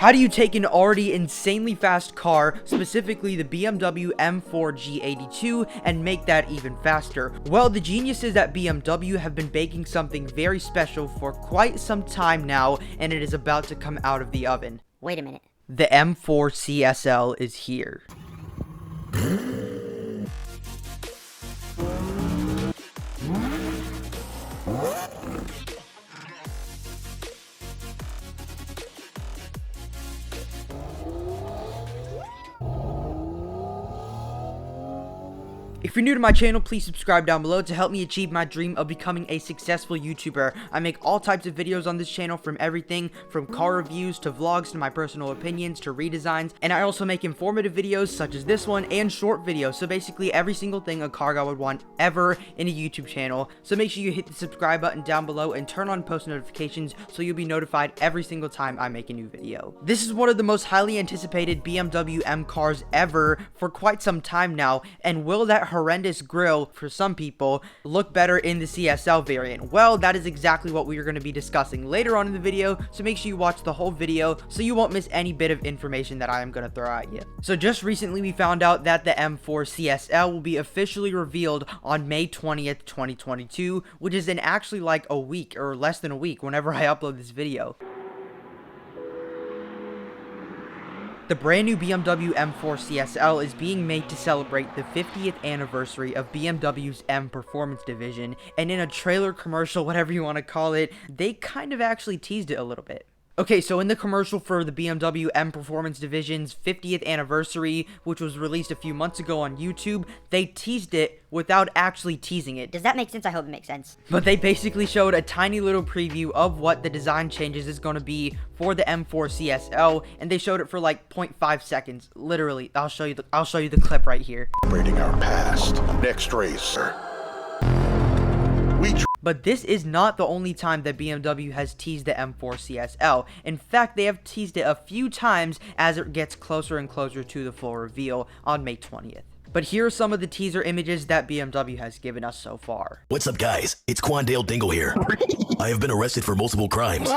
How do you take an already insanely fast car, specifically the BMW M4 G82, and make that even faster? Well, the geniuses at BMW have been baking something very special for quite some time now, and it is about to come out of the oven. Wait a minute. The M4 CSL is here. If you're new to my channel, please subscribe down below to help me achieve my dream of becoming a successful YouTuber. I make all types of videos on this channel, from everything from car reviews to vlogs to my personal opinions to redesigns, and I also make informative videos such as this one and short videos, so basically every single thing a car guy would want ever in a YouTube channel. So make sure you hit the subscribe button down below and turn on post notifications so you'll be notified every single time I make a new video. This is one of the most highly anticipated BMW M cars ever for quite some time now, and will that horrendous grille for some people look better in the CSL variant? Well, that is exactly what we are going to be discussing later on in the video, so make sure you watch the whole video so you won't miss any bit of information that I am going to throw at you. So just recently we found out that the M4 CSL will be officially revealed on May 20th, 2022, which is in actually like a week or less than a week whenever I upload this video. The brand new BMW M4 CSL is being made to celebrate the 50th anniversary of BMW's M Performance division, and in a trailer commercial, whatever you want to call it, they kind of actually teased it a little bit. Okay, so in the commercial for the BMW M Performance Division's 50th anniversary, which was released a few months ago on YouTube, they teased it without actually teasing it. Does that make sense? I hope it makes sense. But they basically showed a tiny little preview of what the design changes is going to be for the M4 CSL, and they showed it for like 0.5 seconds. Literally, I'll show you the clip right here. Celebrating our past. Next racer. But this is not the only time that BMW has teased the M4 CSL. In fact, they have teased it a few times as it gets closer and closer to the full reveal on May 20th. But here are some of the teaser images that BMW has given us so far. What's up, guys? It's Quandale Dingle here. I have been arrested for multiple crimes,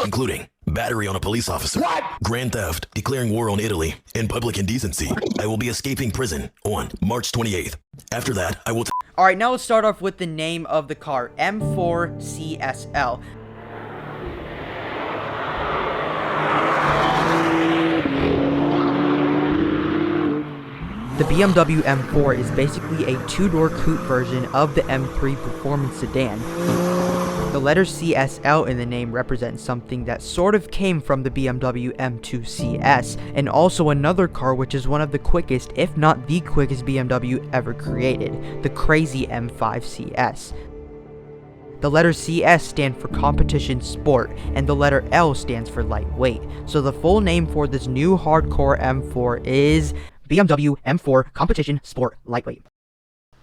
including battery on a police officer, grand theft, declaring war on Italy, and public indecency. I will be escaping prison on March 28th. After that, I will... Alright, now let's start off with the name of the car, M4 CSL. The BMW M4 is basically a two-door coupe version of the M3 performance sedan. The letter CSL in the name represents something that sort of came from the BMW M2 CS, and also another car which is one of the quickest, if not the quickest BMW ever created, the crazy M5 CS. The letter CS stands for Competition Sport, and the letter L stands for Lightweight. So the full name for this new hardcore M4 is BMW M4 Competition Sport Lightweight.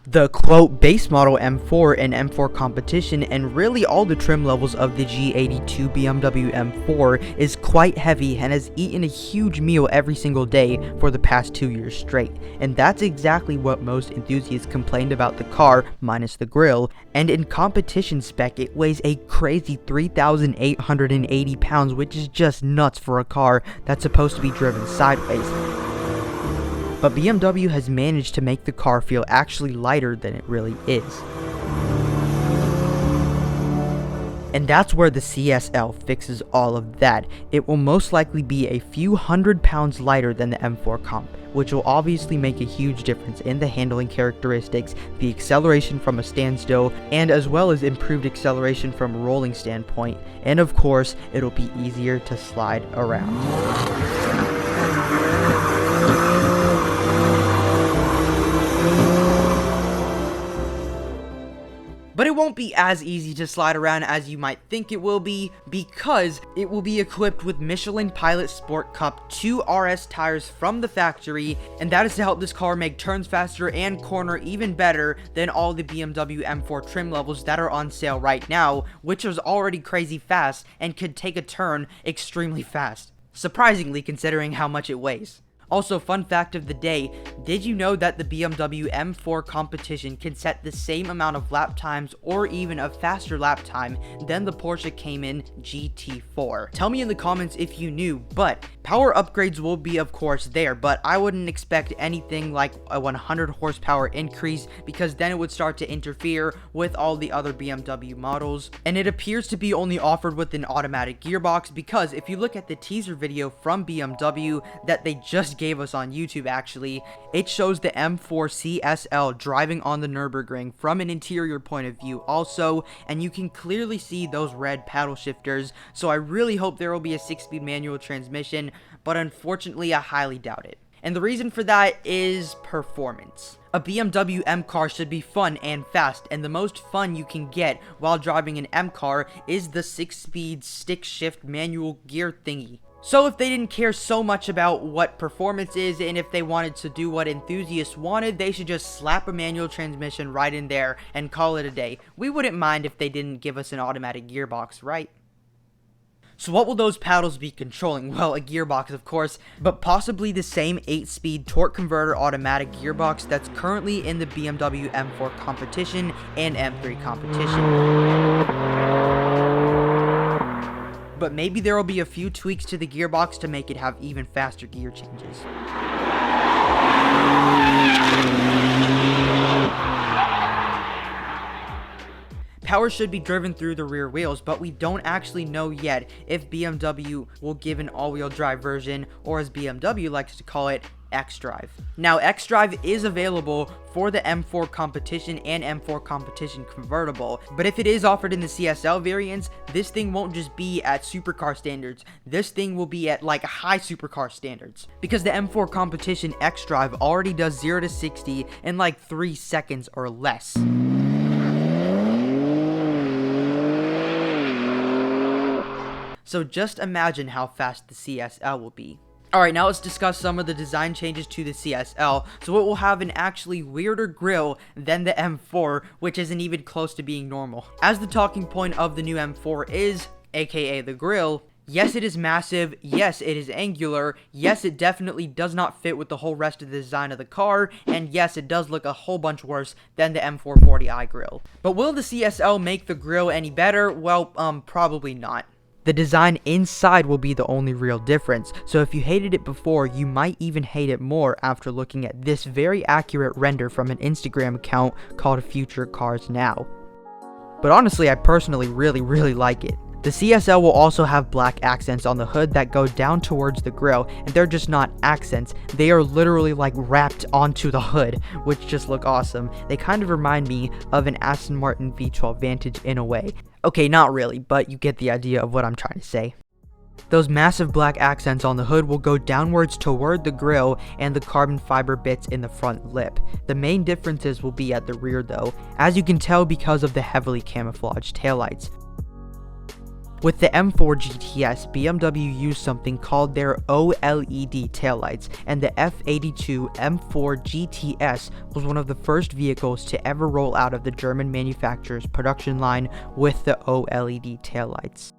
The quote base model M4 and M4 Competition, and really all the trim levels of the G82 BMW M4 is quite heavy and has eaten a huge meal every single day for the past 2 years straight. And that's exactly what most enthusiasts complained about the car, minus the grille. And in competition spec, it weighs a crazy 3,880 pounds, which is just nuts for a car that's supposed to be driven sideways. But BMW has managed to make the car feel actually lighter than it really is. And that's where the CSL fixes all of that. It will most likely be a few hundred pounds lighter than the M4 Comp, which will obviously make a huge difference in the handling characteristics, the acceleration from a standstill, and as well as improved acceleration from a rolling standpoint. And of course, it'll be easier to slide around. But it won't be as easy to slide around as you might think it will be, because it will be equipped with Michelin Pilot Sport Cup 2 RS tires from the factory, and that is to help this car make turns faster and corner even better than all the BMW M4 trim levels that are on sale right now, which is already crazy fast and could take a turn extremely fast, surprisingly considering how much it weighs. Also, fun fact of the day, did you know that the BMW M4 competition can set the same amount of lap times or even a faster lap time than the Porsche Cayman GT4? Tell me in the comments if you knew, but power upgrades will be of course there, but I wouldn't expect anything like a 100 horsepower increase because then it would start to interfere with all the other BMW models, and it appears to be only offered with an automatic gearbox because if you look at the teaser video from BMW that they just gave us on YouTube actually, it shows the M4 CSL driving on the Nürburgring from an interior point of view also, and you can clearly see those red paddle shifters, so I really hope there will be a 6-speed manual transmission, but unfortunately I highly doubt it. And the reason for that is performance. A BMW M car should be fun and fast, and the most fun you can get while driving an M car is the 6-speed stick shift manual gear thingy. So if they didn't care so much about what performance is, and if they wanted to do what enthusiasts wanted, they should just slap a manual transmission right in there and call it a day. We wouldn't mind if they didn't give us an automatic gearbox, right? So what will those paddles be controlling? Well, a gearbox of course, but possibly the same 8-speed torque converter automatic gearbox that's currently in the BMW M4 competition and M3 competition. But maybe there will be a few tweaks to the gearbox to make it have even faster gear changes. Power should be driven through the rear wheels, but we don't actually know yet if BMW will give an all-wheel drive version, or as BMW likes to call it, xDrive. Now, xDrive is available for the M4 competition and M4 competition convertible, but if it is offered in the CSL variants, this thing won't just be at supercar standards, this thing will be at like high supercar standards. Because the M4 competition xDrive already does 0 to 60 in like 3 seconds or less. So just imagine how fast the CSL will be. Alright, now let's discuss some of the design changes to the CSL. So it will have an actually weirder grille than the M4, which isn't even close to being normal. As the talking point of the new M4 is, aka the grille, yes, it is massive, yes, it is angular, yes, it definitely does not fit with the whole rest of the design of the car, and yes, it does look a whole bunch worse than the M440i grille. But will the CSL make the grille any better? Well, probably not. The design inside will be the only real difference, so if you hated it before, you might even hate it more after looking at this very accurate render from an Instagram account called Future Cars Now. But honestly, I personally really like it. The CSL will also have black accents on the hood that go down towards the grille, and they're just not accents, they are literally like wrapped onto the hood, which just look awesome. They kind of remind me of an Aston Martin V12 Vantage in a way. Okay, not really, but you get the idea of what I'm trying to say. Those massive black accents on the hood will go downwards toward the grille and the carbon fiber bits in the front lip. The main differences will be at the rear though, as you can tell because of the heavily camouflaged taillights. With the M4 GTS, BMW used something called their OLED taillights, and the F82 M4 GTS was one of the first vehicles to ever roll out of the German manufacturer's production line with the OLED taillights.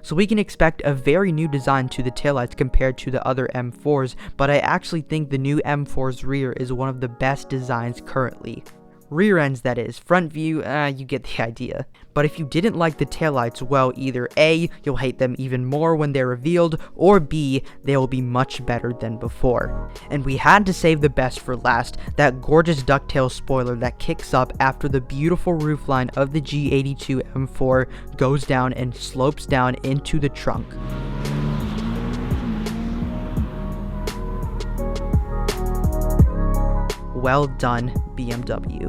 So we can expect a very new design to the taillights compared to the other M4s, but I actually think the new M4's rear is one of the best designs currently. Rear ends, that is. Front view, you get the idea. But if you didn't like the taillights, well, either A, you'll hate them even more when they're revealed, or B, they will be much better than before. And we had to save the best for last, that gorgeous ducktail spoiler that kicks up after the beautiful roofline of the G82 M4 goes down and slopes down into the trunk. Well done, BMW.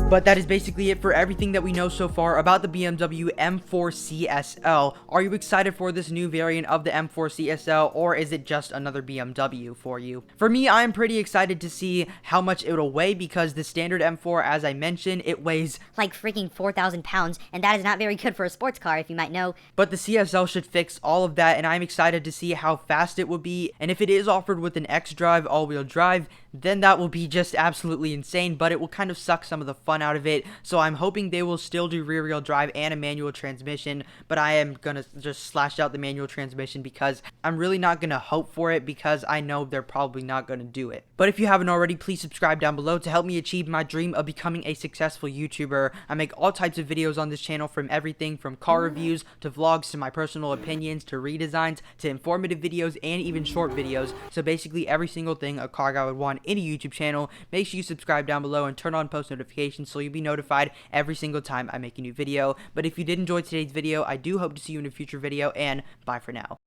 But that is basically it for everything that we know so far about the BMW M4 CSL. Are you excited for this new variant of the M4 CSL, or is it just another BMW for you? For me, I'm pretty excited to see how much it'll weigh, because the standard M4, as I mentioned, it weighs like freaking 4,000 pounds, and that is not very good for a sports car, if you might know. But the CSL should fix all of that, and I'm excited to see how fast it will be, and if it is offered with an xDrive all-wheel drive, then that will be just absolutely insane, but it will kind of suck some of the fun fun out of it. So I'm hoping they will still do rear wheel drive and a manual transmission, but I am gonna just slash out the manual transmission because I'm really not gonna hope for it, because I know they're probably not gonna do it. But if you haven't already, please subscribe down below to help me achieve my dream of becoming a successful YouTuber. I make all types of videos on this channel, from everything from car reviews to vlogs to my personal opinions to redesigns to informative videos and even short videos. So basically every single thing a car guy would want in a YouTube channel. Make sure you subscribe down below and turn on post notifications so you'll be notified every single time I make a new video. But if you did enjoy today's video, I do hope to see you in a future video, and bye for now.